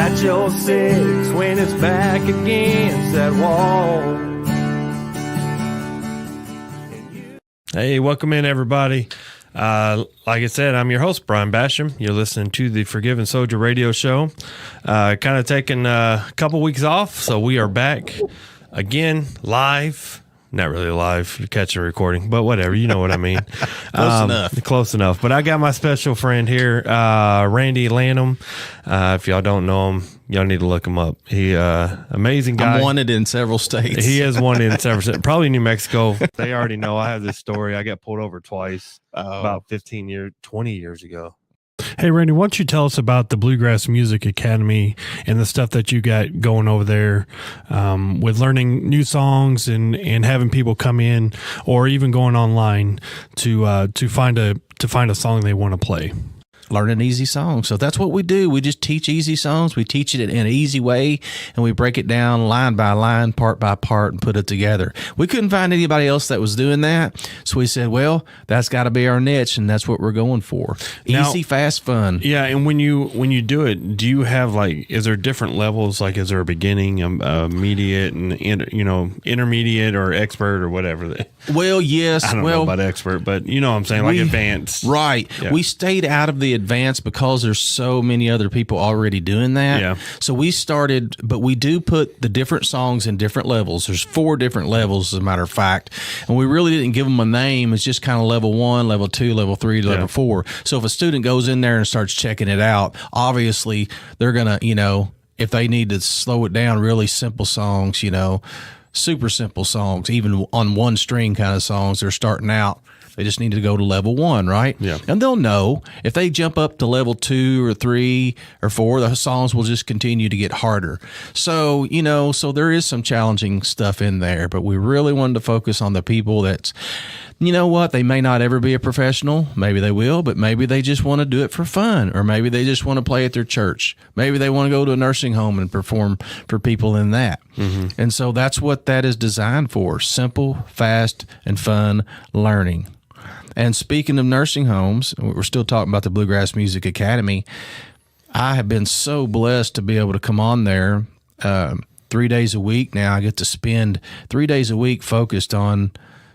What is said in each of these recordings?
got your six when it's back against that wall. Hey, welcome in, everybody. Like I said, I'm your host, Brian Basham. You're listening to the Forgiven Soldier radio show. Kind of taking a couple weeks off, so we are back again live. Not really live. You're catching a recording, but whatever. You know what I mean. Close enough. Close enough. But I got my special friend here, Randy Lanham. If y'all don't know him, y'all need to look him up. He amazing guy. I'm wanted in several states. He is wanted in several states. Probably New Mexico. They already know. I have this story. I got pulled over twice about 20 years ago. Hey, Randy, why don't you tell us about the Bluegrass Music Academy and the stuff that you got going over there with learning new songs and having people come in or even going online to find a song they want to play. Learn an easy song. So that's what we do. We just teach easy songs. We teach it in an easy way, and we break it down line by line, part by part, and put it together. We couldn't find anybody else that was doing that, so we said, well, that's got to be our niche, and that's what we're going for. Easy, now, fast, fun. Yeah, and when you do it, do you have, like, is there different levels? Like, is there a beginning, immediate, and intermediate or expert or whatever? Well, yes. I don't know about expert, but you know what I'm saying, like advanced. Right. Yeah. We stayed out of the advanced because there's so many other people already doing that. Yeah. So we started, but we do put the different songs in different levels. There's 4 different levels, as a matter of fact. And we really didn't give them a name. It's just kind of level 1, level 2, level 3, level 4. So if a student goes in there and starts checking it out, obviously they're going to, if they need to slow it down, really simple songs, super simple songs, even on one string kind of songs, they're starting out. They just need to go to level 1, right? Yeah. And they'll know if they jump up to level 2 or 3 or 4, the songs will just continue to get harder. So, so there is some challenging stuff in there, but we really wanted to focus on the people that's, they may not ever be a professional. Maybe they will, but maybe they just want to do it for fun, or maybe they just want to play at their church. Maybe they want to go to a nursing home and perform for people in that. Mm-hmm. And so that's what that is designed for: simple, fast, and fun learning. And speaking of nursing homes, we're still talking about the Bluegrass Music Academy. I have been so blessed to be able to come on there 3 days a week now. I get to spend 3 days a week focused on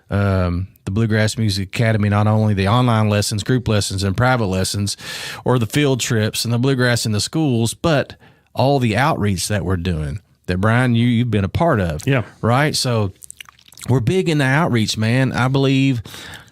the Bluegrass Music Academy, not only the online lessons, group lessons, and private lessons, or the field trips and the bluegrass in the schools, but all the outreach that we're doing that, Brian, you've been a part of. Yeah. Right? So we're big in the outreach, man. I believe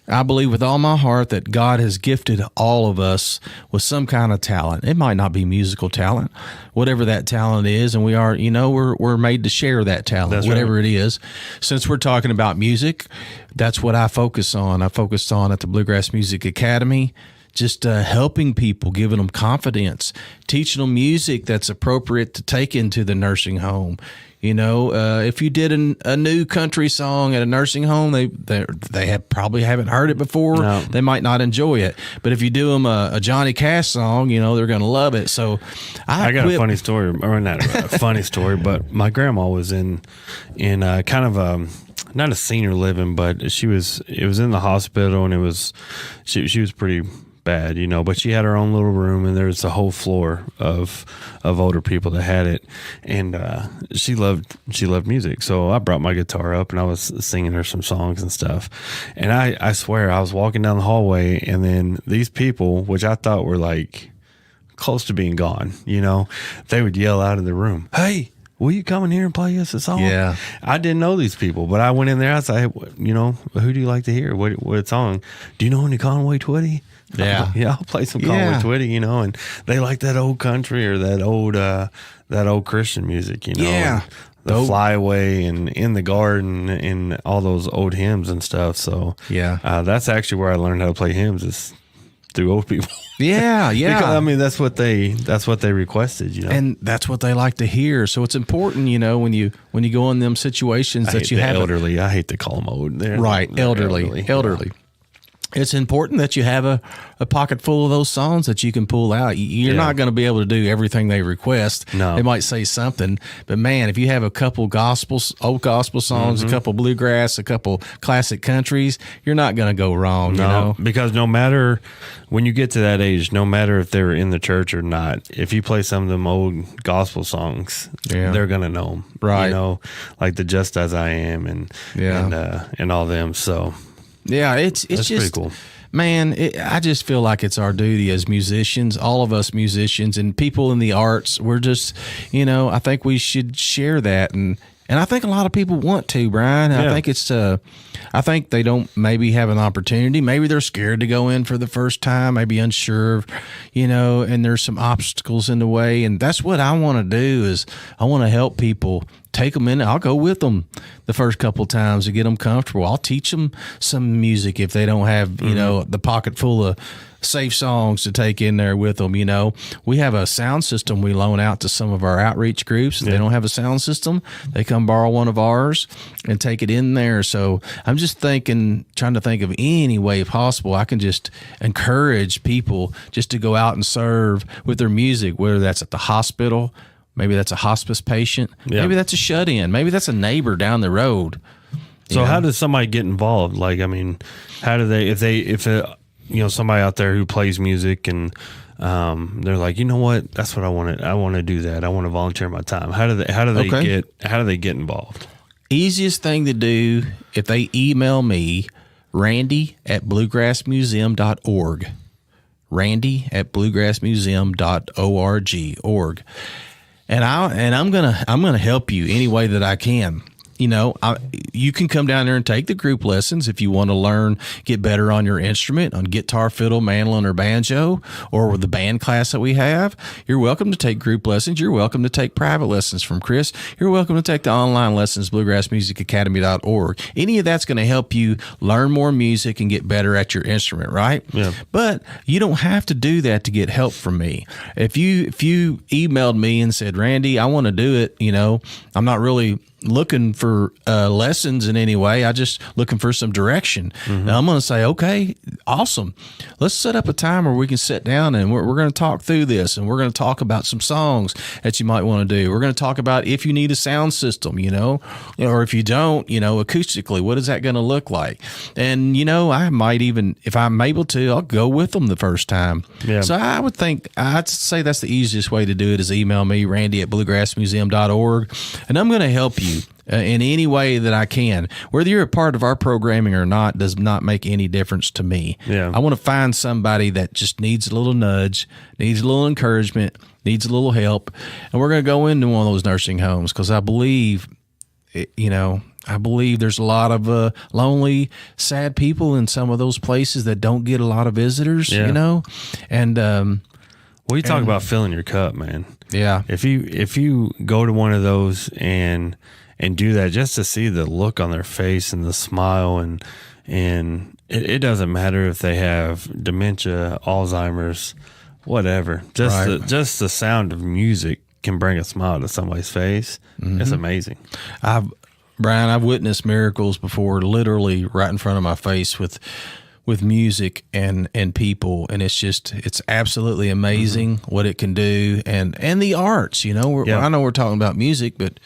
with all my heart that God has gifted all of us with some kind of talent. It might not be musical talent, whatever that talent is, and we are, we're made to share that talent, that's whatever right. it is. Since we're talking about music, that's what I focus on. I focused on at the Bluegrass Music Academy, just helping people, giving them confidence, teaching them music that's appropriate to take into the nursing home. If you did a new country song at a nursing home, they probably haven't heard it before. No. They might not enjoy it. But if you do them a Johnny Cash song, they're going to love it. So I got a funny story, or not a funny story, but my grandma was in kind of not a senior living, but it was in the hospital, and she was pretty bad, but she had her own little room, and there was a whole floor of older people that had it, and she loved music. So I brought my guitar up and I was singing her some songs and stuff, and I swear I was walking down the hallway, and then these people, which I thought were like close to being gone, they would yell out of the room, "Hey, will you come in here and play us a song?" Yeah. I didn't know these people, but I went in there. I said, "Hey, who do you like to hear? What song? Do you know any Conway Twitty?" Yeah. I'll play some Conway Twitty, and they like that old country or that old Christian music, Yeah. The Fly Away and In the Garden and all those old hymns and stuff. So that's actually where I learned how to play hymns, is through old people. Yeah, yeah. Because, that's what they requested, And that's what they like to hear. So it's important, when you go in them situations that you have elderly. I hate to call them old. Right, elderly. it's important that you have a pocket full of those songs that you can pull out. You're not going to be able to do everything they request. No. They might say something, but man, if you have a couple old gospel songs, a couple bluegrass, a couple classic countries, you're not going to go wrong. No, you know? Because no matter when you get to that age, no matter if they're in the church or not, if you play some of them old gospel songs, they're going to know them. Right. You know, like the Just As I Am and all them. So. Yeah, it's That's just pretty cool. Man, I just feel like it's our duty as musicians, all of us musicians and people in the arts. We're just, I think we should share that, and I think a lot of people want to, Brian. Yeah. I think it's, I think they don't maybe have an opportunity. Maybe they're scared to go in for the first time, maybe unsure, and there's some obstacles in the way. And that's what I want to do is I want to help people. Take them in. I'll go with them the first couple of times to get them comfortable. I'll teach them some music if they don't have, the pocket full of safe songs to take in there with them. We have a sound system we loan out to some of our outreach groups. If they don't have a sound system, they come borrow one of ours and take it in there. So I'm just trying to think of any way possible I can just encourage people just to go out and serve with their music, whether that's at the hospital. Maybe that's a hospice patient. Yeah. Maybe that's a shut-in. Maybe that's a neighbor down the road. So how does somebody get involved? Like, I mean, how do they, if somebody out there who plays music and they're like, you know what, that's what I want to do that. I want to volunteer my time. How do they get involved? Easiest thing to do, if they email me, Randy@bluegrassmuseum.org. Randy@bluegrassmuseum.org. And I'm gonna help you any way that I can. You can come down there and take the group lessons if you want to get better on your instrument, on guitar, fiddle, mandolin, or banjo, or with the band class that we have. You're welcome to take group lessons. You're welcome to take private lessons from Chris. You're welcome to take the online lessons, bluegrassmusicacademy.org. Any of that's going to help you learn more music and get better at your instrument, right? Yeah. But you don't have to do that to get help from me. If you emailed me and said, Randy, I want to do it, I'm not really looking for lessons in any way. I just looking for some direction. Now I'm going to say, okay, awesome. Let's set up a time where we can sit down and we're going to talk through this, and we're going to talk about some songs that you might want to do. We're going to talk about if you need a sound system, or if you don't, acoustically, what is that going to look like? And, I might even, if I'm able to, I'll go with them the first time. Yeah. So I'd say that's the easiest way to do it is email me, Randy@bluegrassmuseum.org, and I'm going to help you in any way that I can. Whether you're a part of our programming or not does not make any difference to me. Yeah. I want to find somebody that just needs a little nudge, needs a little encouragement, needs a little help, and we're going to go into one of those nursing homes because I believe, there's a lot of lonely, sad people in some of those places that don't get a lot of visitors, and Well, you talk about filling your cup, man. yeah. If you go to one of those and do that, just to see the look on their face and the smile, and it doesn't matter if they have dementia, Alzheimer's, whatever. Just the sound of music can bring a smile to somebody's face. It's amazing. Brian, I've witnessed miracles before, literally right in front of my face with music and people, and it's absolutely amazing what it can do, and the arts. I know we're talking about music, but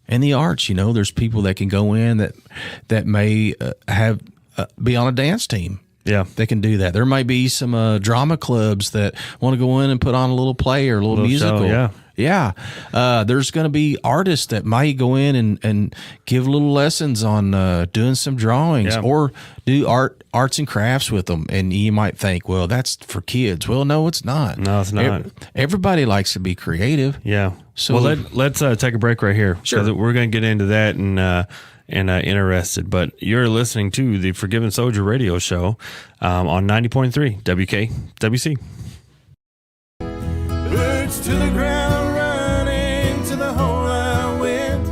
in the arts, there's people that can go in that may be on a dance team. Yeah, they can do that. There might be some drama clubs that want to go in and put on a little play or a little musical. Show, yeah. There's going to be artists that might go in and give little lessons on doing some drawings or do arts and crafts with them. And you might think, well, that's for kids. Well, no, it's not. No, it's not. Everybody likes to be creative. Yeah. So let's take a break right here. Sure. We're going to get into that and Interested. But you're listening to the Forgiven Soldier Radio Show on 90.3 WKWC. Birds to the ground, running to the hole I went.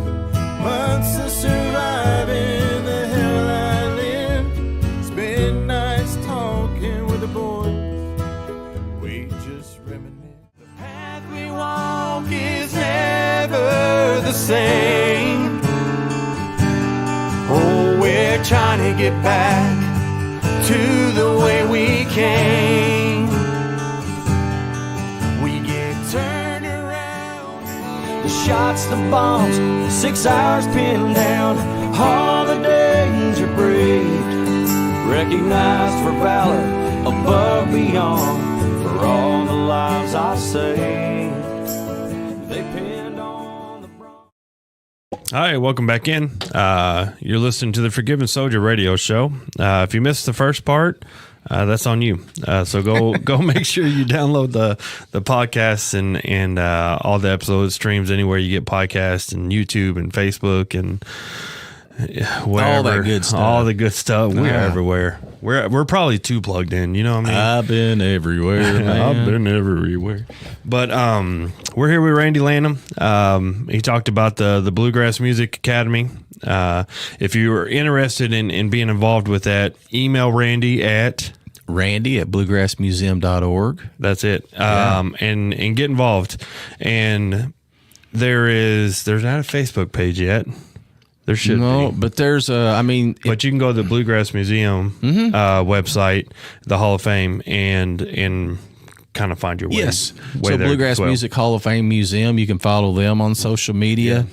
Months of surviving the hell I lived. Spend nights talking with the boys. We just reminisce. The path we walk is never the same. Oh, we're trying to get back to the hurricane. We get turned around, the shots, the bombs, 6 hours pinned down. All the days are braved, recognized for valor, above, beyond, for all the lives I saved. They pinned on the bronze. Hi, welcome back in. You're listening to the Forgiven Soldier radio show. If you missed the first part, that's on you. So go make sure you download the podcasts and all the episode streams anywhere you get podcasts, and YouTube and Facebook and wherever. All that good stuff. All the good stuff. We're everywhere. We're probably too plugged in. You know what I mean? I've been everywhere, man. I've been everywhere. But we're here with Randy Lanham. He talked about the Bluegrass Music Academy. If you are interested in being involved with that, email Randy at bluegrassmuseum.org. That's it. And get involved. And there's not a Facebook page yet. There should be. But there's but you can go to the Bluegrass Museum website, the Hall of Fame, and kind of find your way. Yes. way So there Bluegrass as well. Music Hall of Fame Museum, you can follow them on social media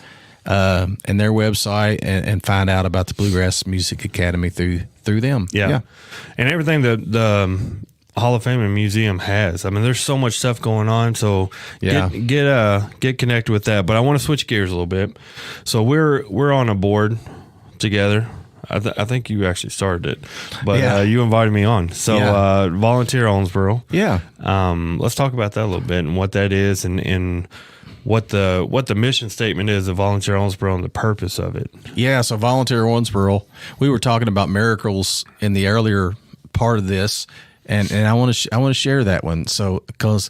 and their website and find out about the Bluegrass Music Academy through them. Yeah. And everything that the Hall of Fame and Museum has. I mean, there's so much stuff going on. So get connected with that. But I want to switch gears a little bit. So we're on a board together. I think you actually started it, but you invited me on. So Volunteer Owensboro. Yeah. Let's talk about that a little bit and what that is and what the mission statement is of Volunteer Owensboro and the purpose of it. Yeah, so Volunteer Owensboro, we were talking about miracles in the earlier part of this, and I want to share that one. So because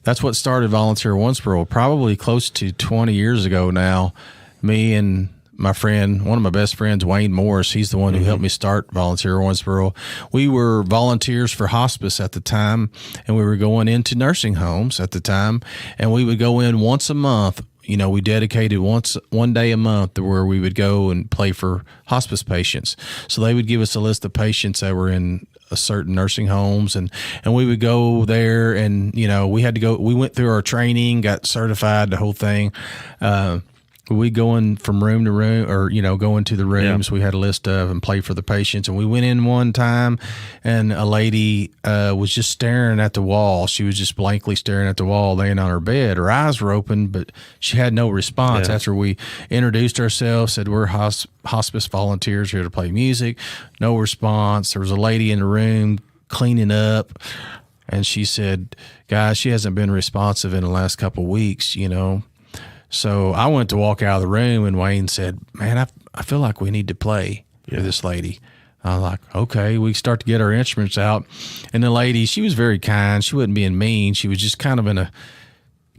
that's what started Volunteer Owensboro, probably close to 20 years ago now. Me and my friend, one of my best friends, Wayne Morris, he's the one who helped me start Volunteer Owensboro. We were volunteers for hospice at the time, and we were going into nursing homes at the time, and we would go in once a month. You know, we dedicated one day a month where we would go and play for hospice patients. So they would give us a list of patients that were in a certain nursing homes, and we would go there, and, you know, we went through our training, got certified, the whole thing. We go in from room to room, or, you know, go into the rooms we had a list of and play for the patients. And we went in one time, and a lady was just staring at the wall. She was just blankly staring at the wall, laying on her bed. Her eyes were open, but she had no response. After we introduced ourselves, said we're hospice volunteers here to play music. No response. There was a lady in the room cleaning up, and she said, "Guys, she hasn't been responsive in the last couple of weeks, you know." So I went to walk out of the room, and Wayne said, "Man, I feel like we need to play for this lady." I was like, "Okay." We start to get our instruments out, and the lady, she was very kind. She wasn't being mean. She was just kind of in a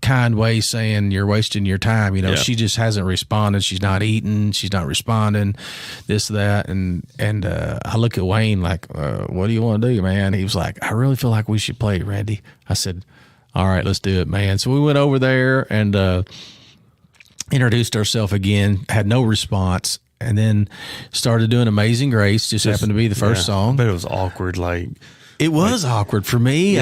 kind way saying, "You're wasting your time." You know, she just hasn't responded. She's not eating. She's not responding, this, that. And I look at Wayne like, "What do you want to do, man?" He was like, "I really feel like we should play, Randy." I said, "All right, let's do it, man." So we went over there and introduced ourselves again, had no response, and then started doing Amazing Grace. Just happened to be the first song. But it was awkward. It was awkward for me.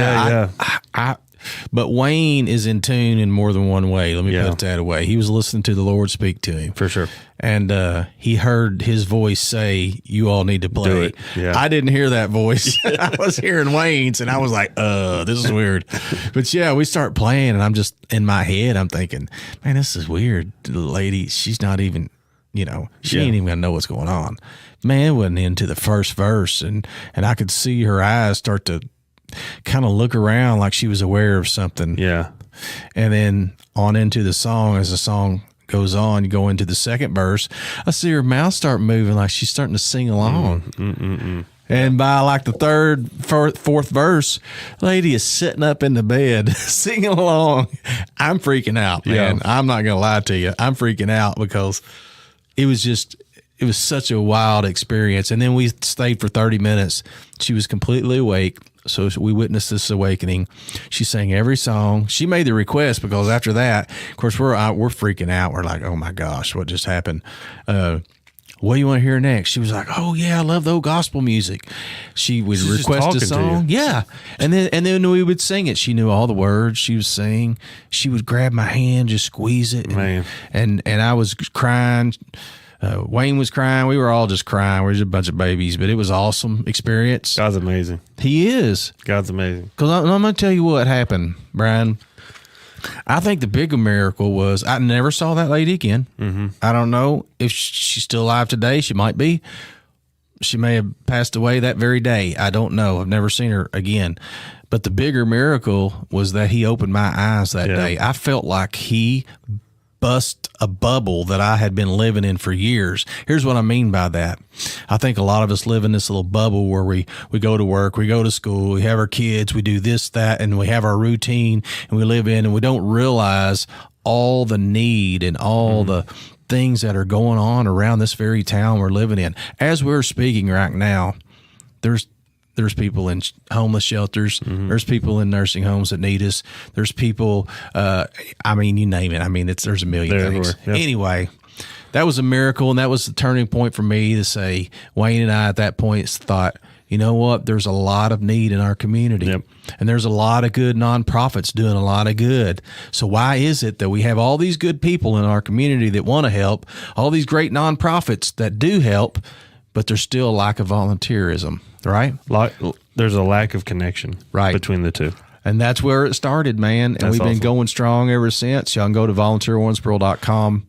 But Wayne is in tune in more than one way. Let me put it that way. He was listening to the Lord speak to him. For sure. And he heard his voice say, "You all need to play." Do it. Yeah. I didn't hear that voice. I was hearing Wayne's, and I was like, this is weird. But we start playing, and I'm just, in my head, I'm thinking, man, this is weird. The lady, she's not even, you know, she ain't even going to know what's going on. Man, went into the first verse, and I could see her eyes start to kind of look around like she was aware of something. Yeah. And then on into the song, as the song goes on, you go into the second verse, I see her mouth start moving like she's starting to sing along. And by like the third, fourth verse, lady is sitting up in the bed singing along. I'm freaking out, man. I'm not going to lie to you. I'm freaking out because it was such a wild experience. And then we stayed for 30 minutes. She was completely awake. So we witnessed this awakening. She sang every song. She made the request because after that, of course, we're freaking out. We're like, oh my gosh, what just happened? what do you want to hear next? She was like, oh yeah, I love the old gospel music. She would She's just request a talking to song. you. Yeah. And then we would sing it. She knew all the words she was saying. She would grab my hand, just squeeze it. Man. And I was crying. Wayne was crying. We were all just crying. We were just a bunch of babies, but it was an awesome experience. God's amazing. He is. God's amazing. Because I'm going to tell you what happened, Brian. I think the bigger miracle was I never saw that lady again. Mm-hmm. I don't know if she's still alive today. She might be. She may have passed away that very day. I don't know. I've never seen her again. But the bigger miracle was that he opened my eyes that day. I felt like he bust a bubble that I had been living in for years. Here's what I mean by that. I think a lot of us live in this little bubble where we go to work, we go to school, we have our kids, we do this, that, and we have our routine and we live in, and we don't realize all the need and all the things that are going on around this very town we're living in. As we're speaking right now, there's people in homeless shelters. There's people in nursing homes that need us. There's people, I mean, you name it. I mean, there's a million things. Yep. Anyway, that was a miracle, and that was the turning point for me to say, Wayne and I at that point thought, you know what, there's a lot of need in our community. Yep. And there's a lot of good nonprofits doing a lot of good. So why is it that we have all these good people in our community that want to help, all these great nonprofits that do help, but there's still a lack of volunteerism? Right? There's a lack of connection between the two. And that's where it started, man. And we've been going strong ever since. Y'all can go to volunteer.owensboro.com,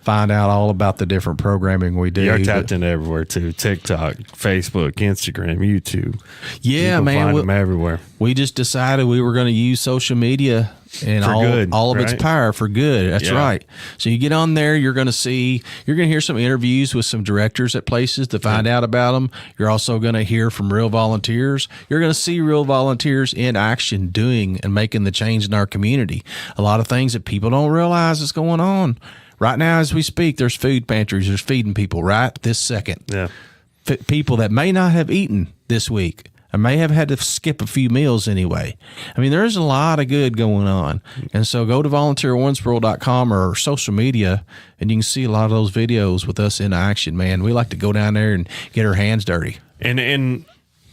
find out all about the different programming we do. You're tapped into everywhere, too. TikTok, Facebook, Instagram, YouTube. Yeah, you can man. find them everywhere. We just decided we were going to use social media and all of its power for good. That's right. So you get on there, you're going to hear some interviews with some directors at places to find out about them. You're also going to hear from real volunteers. You're going to see real volunteers in action doing and making the change in our community. A lot of things that people don't realize is going on. Right now, as we speak, there's food pantries. There's feeding people right this second. Yeah. People that may not have eaten this week. I may have had to skip a few meals anyway. I mean, there's a lot of good going on. And so go to volunteer.owensboro.com or social media, and you can see a lot of those videos with us in action, man. We like to go down there and get our hands dirty. And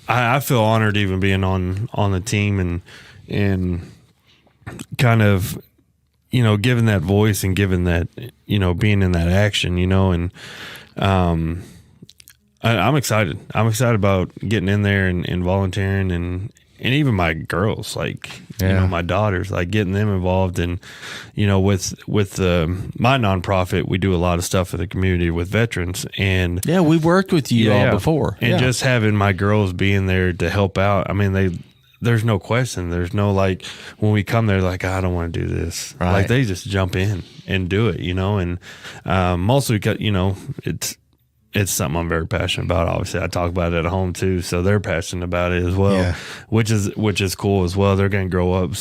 I feel honored even being on the team and kind of, you know, giving that voice and giving that, you know, being in that action, you know, and I'm excited. I'm excited about getting in there and volunteering and even my girls, like, you know, my daughters, like getting them involved. And, you know, with my nonprofit, we do a lot of stuff for the community with veterans. And yeah, we've worked with you all before. And just having my girls being there to help out. I mean, there's no question. There's no, like, when we come there, like, I don't want to do this. Right. Like, they just jump in and do it, you know. And mostly, you know, it's something I'm very passionate about. Obviously, I talk about it at home too, so they're passionate about it as well, which is cool as well. They're going to grow up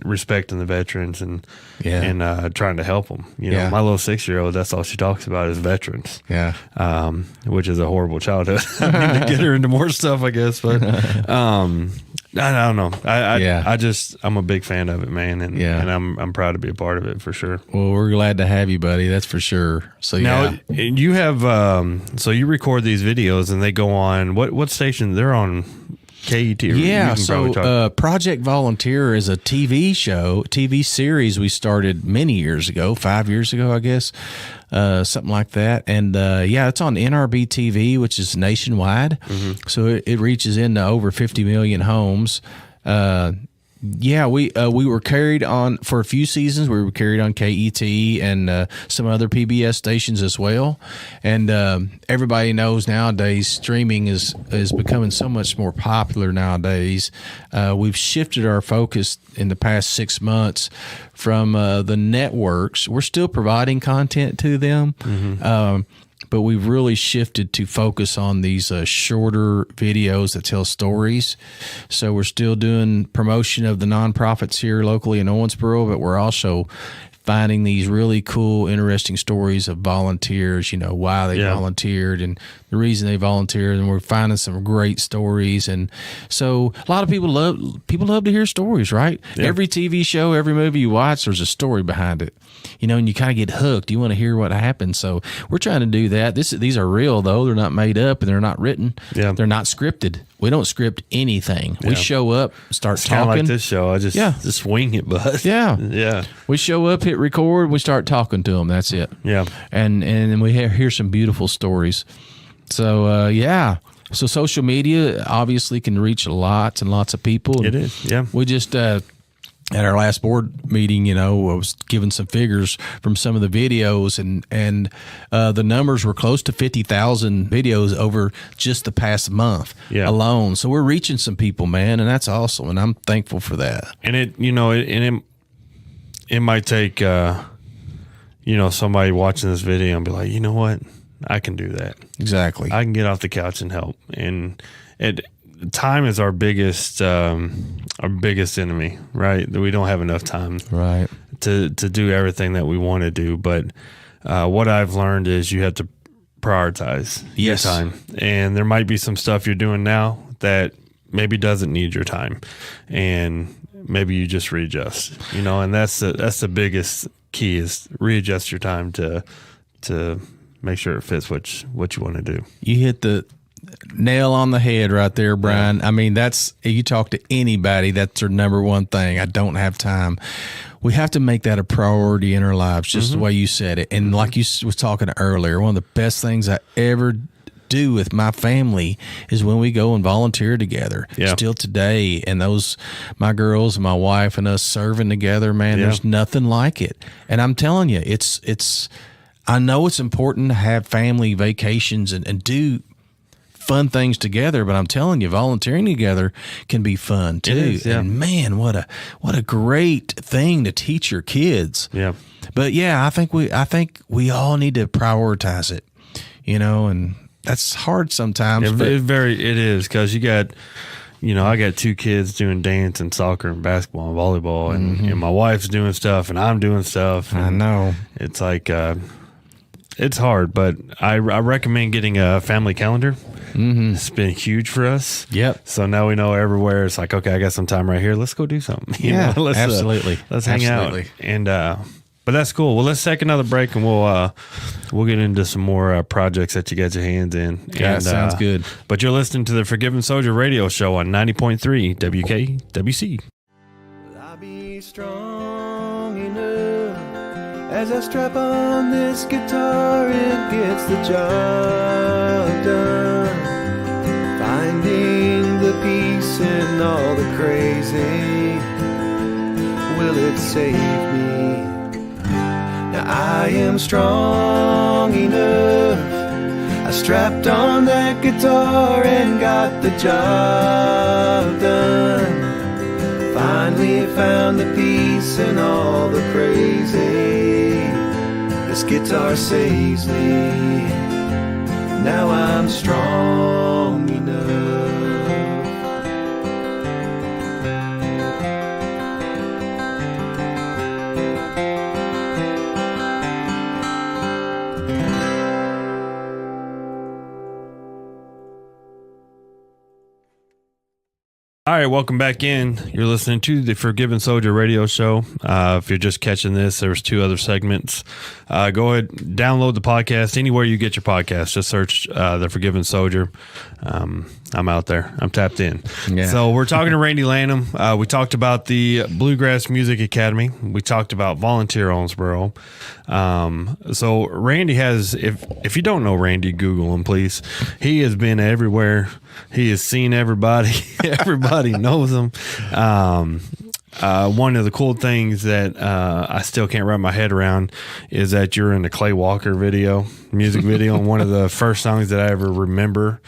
respecting the veterans and trying to help them. You know, my little 6-year-old, that's all she talks about is veterans. Yeah, which is a horrible childhood. I need to get her into more stuff, I guess, but I don't know. I'm a big fan of it, man, and I'm proud to be a part of it for sure. Well, we're glad to have you, buddy. That's for sure. So now you have so you record these videos and they go on what station? They're on KET. Yeah. So Project Volunteer is a TV series we started many years ago, 5 years ago, I guess. Something like that. And it's on NRB TV, which is nationwide. So it reaches into over 50 million homes. We were carried on for a few seasons. We were carried on KET and some other PBS stations as well. And everybody knows nowadays streaming is becoming so much more popular nowadays. We've shifted our focus in the past 6 months from the networks. We're still providing content to them. But we've really shifted to focus on these shorter videos that tell stories. So we're still doing promotion of the nonprofits here locally in Owensboro, but we're also finding these really cool, interesting stories of volunteers, why they Yeah. volunteered and the reason they volunteered, and we're finding some great stories. And so a lot of people love to hear stories, right? Yeah. Every TV show, every movie you watch, there's a story behind it. And you kind of get hooked. You want to hear what happened. So we're trying to do that. These are real, though. They're not made up, and they're not written. Yeah. They're not scripted. We don't script anything. We show up, start It's kind of talking. like this show. I just wing it, bud. Yeah. Yeah. We show up, hit record, we start talking to them. That's it. Yeah. And then we hear some beautiful stories. So, So social media obviously can reach lots and lots of people. It is. Yeah. We just, at our last board meeting, I was given some figures from some of the videos, and the numbers were close to 50,000 videos over just the past month alone. So we're reaching some people, man, and that's awesome, and I'm thankful for that. And it might take somebody watching this video and be like, you know what, I can do that. Exactly. I can get off the couch and help. And time is our biggest enemy, right? We don't have enough time, Right. to do everything that we want to do. But what I've learned is you have to prioritize your Yes. time, and there might be some stuff you're doing now that maybe doesn't need your time, and maybe you just readjust. And that's the biggest key, is readjust your time to make sure it fits what you want to do. You hit the nail on the head right there, Brian. I mean, you talk to anybody, that's their number one thing. I don't have time. We have to make that a priority in our lives, just the way you said it. And like you was talking earlier, one of the best things I ever do with my family is when we go and volunteer together. Yeah. Still today, and my girls and my wife and us serving together, man, there's nothing like it. And I'm telling you, I know it's important to have family vacations and do fun things together, but I'm telling you, volunteering together can be fun too. It is, yeah. And man, what a great thing to teach your kids. Yeah. But yeah, I think we all need to prioritize it, and that's hard sometimes. It is, because you got, I got two kids doing dance and soccer and basketball and volleyball, and my wife's doing stuff and I'm doing stuff. I know. It's like, it's hard, but I recommend getting a family calendar. It's been huge for us. Yep. So now we know everywhere. It's like, okay, I got some time right here. Let's go do something. Let's, absolutely. Let's hang Absolutely. out. And but that's cool. Well, let's take another break, and we'll get into some more projects that you get your hands in. Yeah, and, sounds good. But you're listening to the Forgiven Soldier Radio Show on 90.3 WKWC. Will I be strong enough as I strap on this guitar and gets the job done? Finding the peace in all the crazy, will it save me? Now I am strong enough. I strapped on that guitar and got the job done. Finally found the peace in all the crazy. This guitar saves me. Now I'm strong enough. All right, welcome back in. You're listening to the Forgiven Soldier Radio Show. If you're just catching this, there's two other segments. Go ahead, download the podcast anywhere you get your podcast. Just search the Forgiven Soldier. I'm out there. I'm tapped in. Yeah. So we're talking to Randy Lanham. We talked about the Bluegrass Music Academy. We talked about Volunteer Owensboro. So Randy has, if you don't know Randy, Google him, please. He has been everywhere. He has seen everybody. Everybody knows him. One of the cool things that I still can't wrap my head around is that you're in the Clay Walker music video, and one of the first songs that I ever remember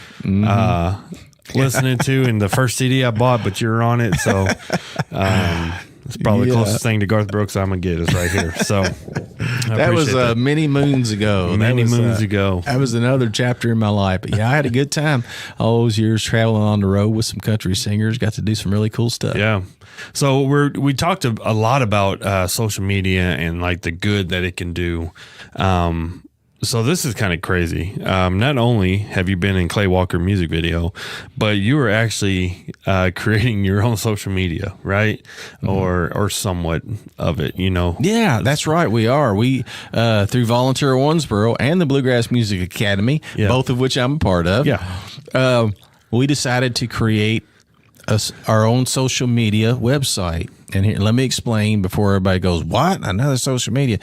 listening to, and the first CD I bought, but you're on it. So It's probably the closest thing to Garth Brooks I'm going to get is right here. So that was many moons ago. Many moons ago. That was another chapter in my life. But yeah, I had a good time all those years traveling on the road with some country singers. Got to do some really cool stuff. Yeah. So we talked a lot about social media and like the good that it can do. So this is kind of crazy. Not only have you been in Clay Walker music video, but you were actually creating your own social media, right? Or somewhat of it, you know? Yeah, that's right. We are. We through Volunteer Owensboro and the Bluegrass Music Academy, both of which I'm a part of. Yeah. We decided to create our own social media website. And here, let me explain before everybody goes, what? Another social media.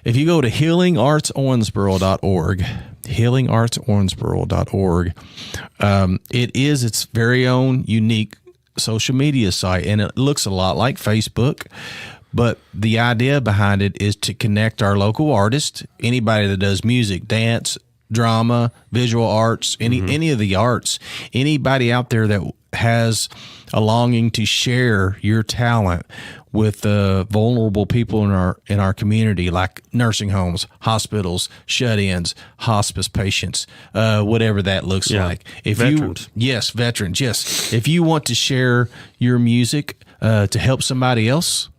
If you go to healingartsowensboro.org, healingartsowensboro.org, it is its very own unique social media site, and it looks a lot like Facebook. But the idea behind it is to connect our local artists, anybody that does music, dance, drama, visual arts, any of the arts, anybody out there that has a longing to share your talent with vulnerable people in our community, like nursing homes, hospitals, shut-ins, hospice patients, whatever that looks like. If veterans. Veterans. Yes. If you want to share your music to help somebody else,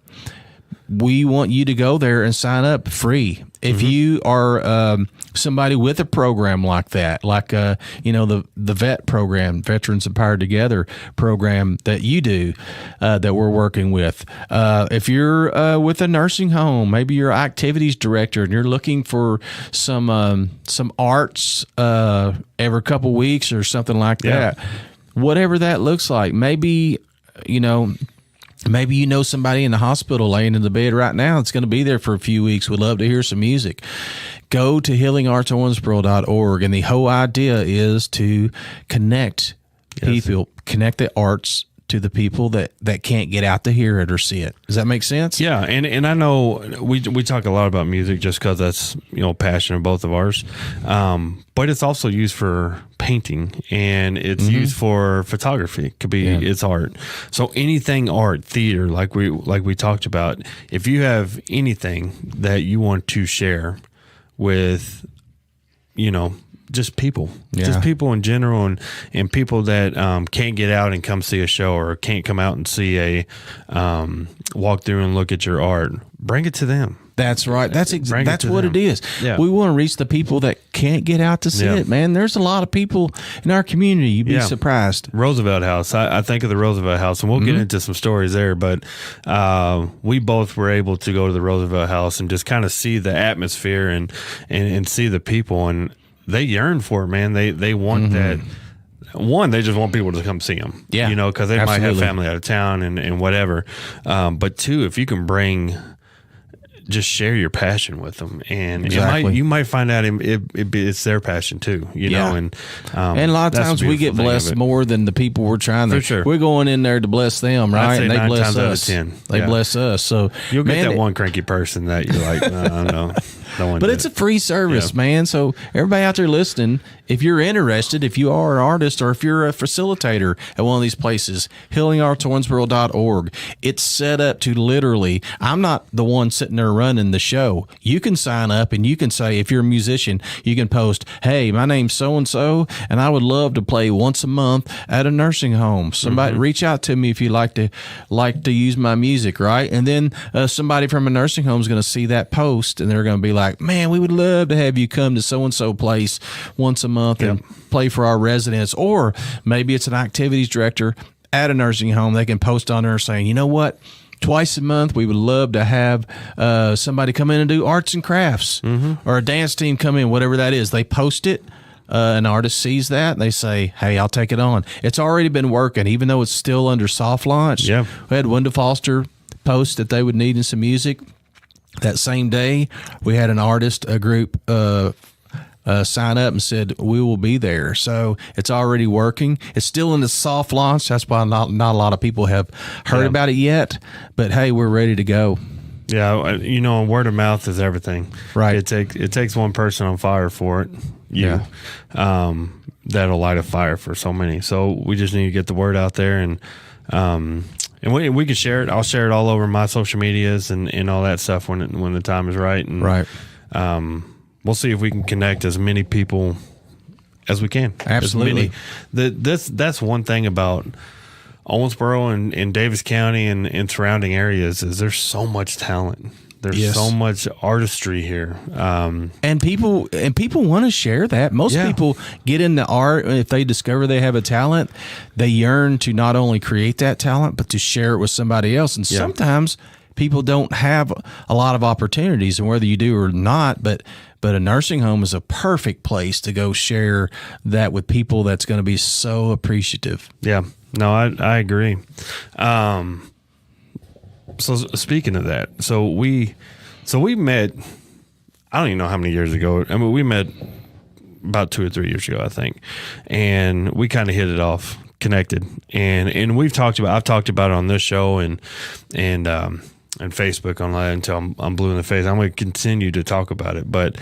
we want you to go there and sign up free. If you are somebody with a program like that, like the VET program, Veterans Empowered Together program that you do, that we're working with. If you're with a nursing home, maybe you're an activities director and you're looking for some arts every couple weeks or something like that. Whatever that looks like, maybe you know somebody in the hospital laying in the bed right now that's going to be there for a few weeks. Would love to hear some music. Go to healingartsowensboro.org, and the whole idea is to connect people, connect the arts to the people that can't get out to hear it or see it. Does that make sense? Yeah, and I know we talk a lot about music just because that's passion of both of ours, but it's also used for painting and it's used for photography. It could be it's art. So anything art, theater, like we talked about. If you have anything that you want to share with, just people, just people in general, and people that can't get out and come see a show or can't come out and see a walk through and look at your art, bring it to them. That's right. That's what it is. Yeah. We want to reach the people that can't get out to see it, man. There's a lot of people in our community. You'd be surprised. Roosevelt House. I think of the Roosevelt House, and we'll get into some stories there, but we both were able to go to the Roosevelt House and just kind of see the atmosphere and see the people, and they yearn for it, man. They want that. One, they just want people to come see them, because they might have family out of town and whatever. But two, if you can just share your passion with them, and you might find out it's their passion too, know. And a lot of times we get blessed more than the people we're trying to. For sure. We're going in there to bless them, right? I'd say and they 9 bless times us. out of 10. They bless us. So you'll get that one cranky person that you're like, no. But it's a free service, man. So everybody out there listening, if you're interested, if you are an artist or if you're a facilitator at one of these places, healingartsowensboro.org, it's set up to literally, I'm not the one sitting there running the show. You can sign up and you can say, if you're a musician, you can post, hey, my name's so-and-so, and I would love to play once a month at a nursing home. Somebody reach out to me if you like to use my music, right? And then somebody from a nursing home is going to see that post and they're going to be like, man, we would love to have you come to so-and-so place once a month and play for our residents. Or maybe it's an activities director at a nursing home. They can post on there saying, you know what? Twice a month, we would love to have somebody come in and do arts and crafts or a dance team come in, whatever that is. They post it. An artist sees that and they say, hey, I'll take it on. It's already been working, even though it's still under soft launch. Yeah. We had Wendell Foster post that they would need some music. That same day, we had an artist, a group, sign up and said, we will be there. So it's already working. It's still in the soft launch. That's why not a lot of people have heard about it yet. But, hey, we're ready to go. Yeah, word of mouth is everything. Right. It takes one person on fire for it. That'll light a fire for so many. So we just need to get the word out there and And we can share it. I'll share it all over my social medias and all that stuff when the time is right. And, Right. We'll see if we can connect as many people as we can. Absolutely. That's one thing about Owensboro and Davis County and surrounding areas is there's so much talent. There's so much artistry here. And people want to share that. Most people get into art if they discover they have a talent, they yearn to not only create that talent but to share it with somebody else. And sometimes people don't have a lot of opportunities, and whether you do or not, but a nursing home is a perfect place to go share that with people that's going to be so appreciative. Yeah. No, I agree. So speaking of that, so we met, I don't even know how many years ago. I mean, we met about 2 or 3 years ago, I think. And we kind of hit it off, connected. And I've talked about it on this show and Facebook online until I'm blue in the face. I'm going to continue to talk about it. But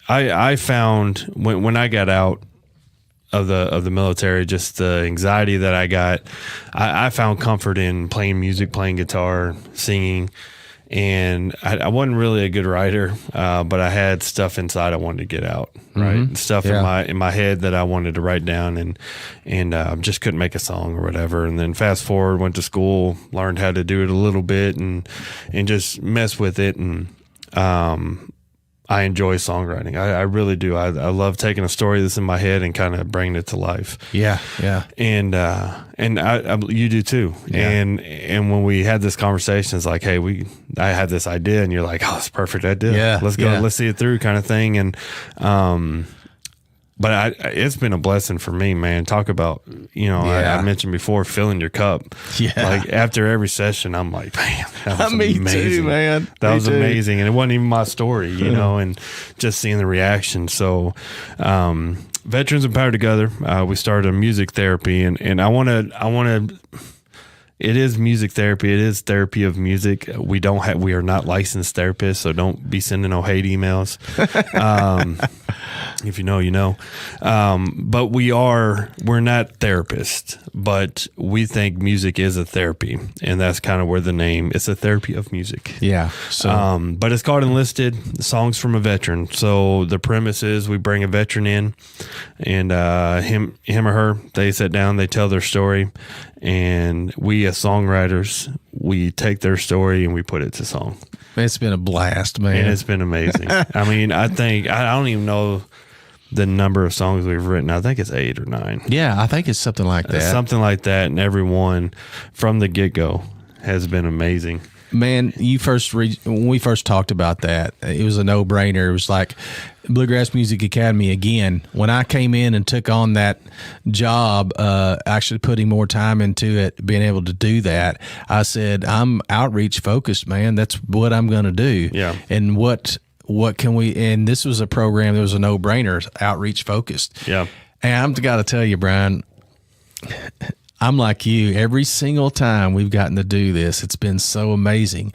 I found when I got out of the military, just the anxiety that I got, I found comfort in playing music, playing guitar, singing. And I wasn't really a good writer, but I had stuff inside I wanted to get out, right? Mm-hmm. Stuff in my head that I wanted to write down, and just couldn't make a song or whatever. And then fast forward, went to school, learned how to do it a little bit, and just mess with it. And I enjoy songwriting. I really do. I love taking a story that's in my head and kind of bringing it to life. Yeah, yeah. And you do too. Yeah. And when we had this conversation, it's like, hey, I had this idea, and you're like, oh, it's a perfect idea. Yeah, let's go, let's see it through, kind of thing. And but it's been a blessing for me, man. Talk about, I mentioned before, filling your cup. Yeah. Like after every session, I'm like, man, that was Me amazing. too, man. That Me was too. amazing. And it wasn't even my story, and just seeing the reaction. So, Veterans Empowered Together, we started a music therapy, and I want to, it is music therapy. It is therapy of music. We are not licensed therapists, so don't be sending no hate emails. If you know, you know. But we're not therapists, but we think music is a therapy, and that's kind of where the name, it's a therapy of music. Yeah. So, But it's called Enlisted, Songs from a Veteran. So the premise is we bring a veteran in, and him or her, they sit down, they tell their story, and we as songwriters, we take their story and we put it to song. it's been a blast, man. And it's been amazing. I mean, I don't even know the number of songs we've written. I think it's 8 or 9. Yeah, I think it's something like that. Something like that. And every one from the get-go has been amazing. Man, when we first talked about that, it was a no-brainer. It was like Bluegrass Music Academy again. When I came in and took on that job, actually putting more time into it, being able to do that, I said, I'm outreach focused, man. That's what I'm going to do. Yeah. And what can we, and this was a program that was a no-brainer, outreach focused. Yeah. And I've got to tell you, Brian, I'm like you. Every single time we've gotten to do this, it's been so amazing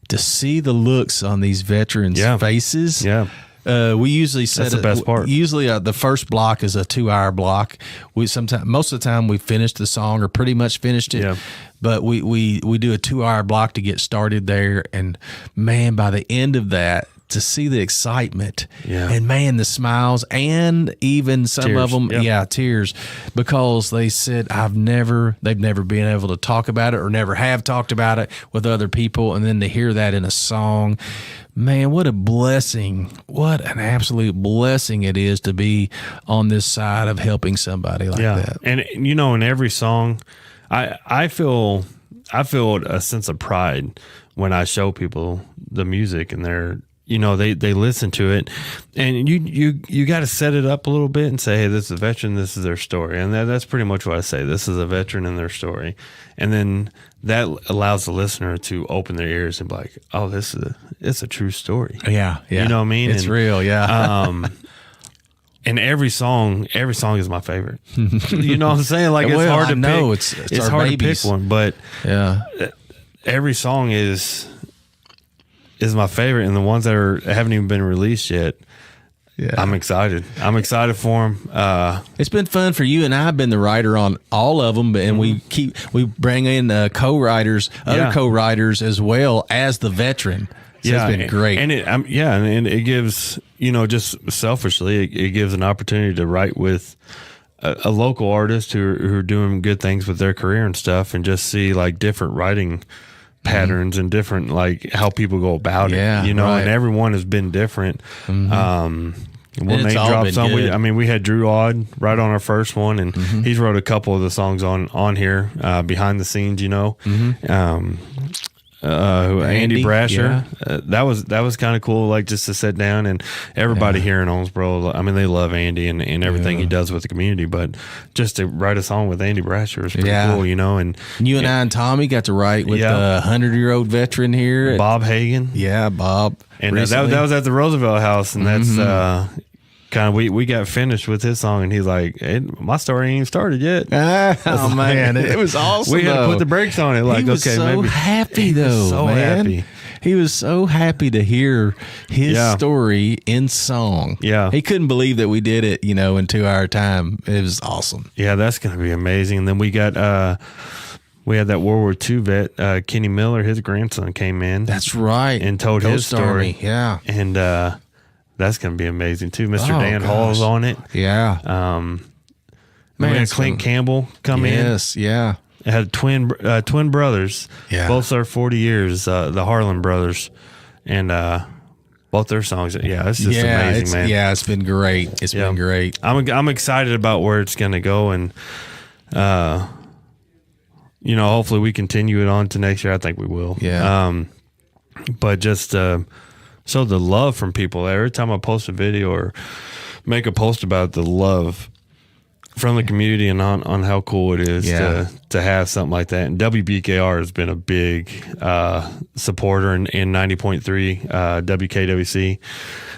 to see the looks on these veterans' faces. Yeah. We usually set That's the best part. Usually, the first block is a 2-hour block. Most of the time, we finish the song or pretty much finished it. Yeah. But we do a 2-hour block to get started there, and man, by the end of that, to see the excitement, and man, the smiles, and even some Tears. of them, Yep. tears, because they said they've never been able to talk about it or never have talked about it with other people, and then to hear that in a song, man, what a blessing! What an absolute blessing it is to be on this side of helping somebody like that. And in every song, I feel a sense of pride when I show people the music, and they listen to it, and you got to set it up a little bit and say, hey, this is a veteran, this is their story. And that's pretty much what I say. This is a veteran and their story. And then that allows the listener to open their ears and be like, oh, it's a true story. Yeah. You know what I mean? It's real. Yeah. And every song is my favorite. You know what I'm saying? Like, it's hard to pick. It's hard to pick one, but every song is my favorite, and the ones that haven't even been released yet, Yeah. I'm excited. I'm excited for him. It's been fun for you, and I've been the writer on all of them, and we bring in co-writers, other co-writers as well as the veteran. So it's been great. And it gives, just selfishly, it gives an opportunity to write with a local artist who are doing good things with their career and stuff, and just see like different writing patterns and different like how people go about it, and everyone has been different. We'll name drop some. We had Drew Odd right on our first one, and he's wrote a couple of the songs on here behind the scenes. Andy Brasher. That was kind of cool, like just to sit down, and everybody here in Owensboro, I mean, they love Andy and everything he does with the community, but just to write a song with Andy Brasher is pretty cool, and you and I and Tommy got to write with the 100-year-old veteran here, Bob Hagan. Bob, and that was at the Roosevelt House, and that's kind of we got finished with his song, and he's like, hey, my story ain't even started yet. Oh man, it was awesome. We had to put the brakes on it. Like, he was happy though. He was so happy. He was so happy to hear his story in song. Yeah, he couldn't believe that we did it. In 2 hour time. It was awesome. Yeah, that's gonna be amazing. And then we got we had that World War II vet, Kenny Miller. His grandson came in. That's right, and told his story. Yeah, and that's going to be amazing too. Mr. Dan Hall's on it. Yeah. We had Clint Campbell come in. Yes. Yeah. It had twin brothers. Yeah. Both served 40 years. The Harlan brothers, and both their songs. Yeah, it's just amazing, man. Yeah, it's been great. It's been great. I'm excited about where it's going to go, and hopefully we continue it on to next year. I think we will. Yeah. But just so the love from people, every time I post a video or make a post about the love from the community and on how cool it is to have something like that. And WBKR has been a big supporter in 90.3 WKWC.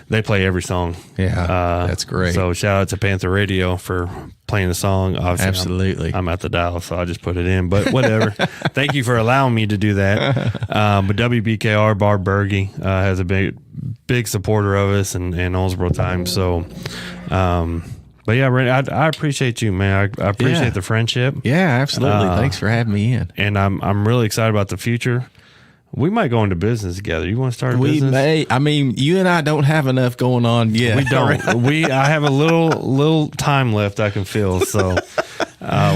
They play every song. Yeah, that's great. So shout out to Panther Radio for playing the song. Obviously, absolutely. I'm at the dial, so I just put it in. But whatever. Thank you for allowing me to do that. But WBKR, Barb Berge, has a big supporter of us and Owensboro Times. So, but yeah, Randy, I appreciate you, man. I appreciate the friendship. Yeah, absolutely. Thanks for having me in. And I'm really excited about the future. We might go into business together. You want to start a business? We may. I mean, you and I don't have enough going on yet. We don't. I have a little time left I can feel. So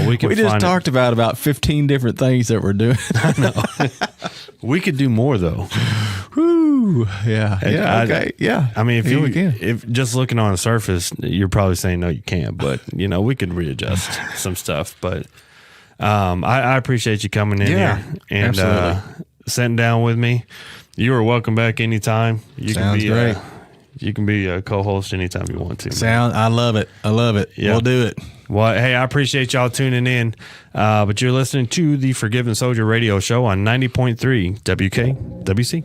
we can. We just talked about 15 different things that we're doing. I know. We could do more though. Whew. Yeah. Okay. Yeah. I mean, if just looking on the surface, you're probably saying no, you can't. But we could readjust some stuff. But I appreciate you coming in here and sitting down with me. You are welcome back anytime. Sounds great. You can be a co-host anytime you want to. I love it. Yeah. We'll do it. Well, hey, I appreciate y'all tuning in. But you're listening to the Forgiven Soldier Radio Show on 90.3 WKWC.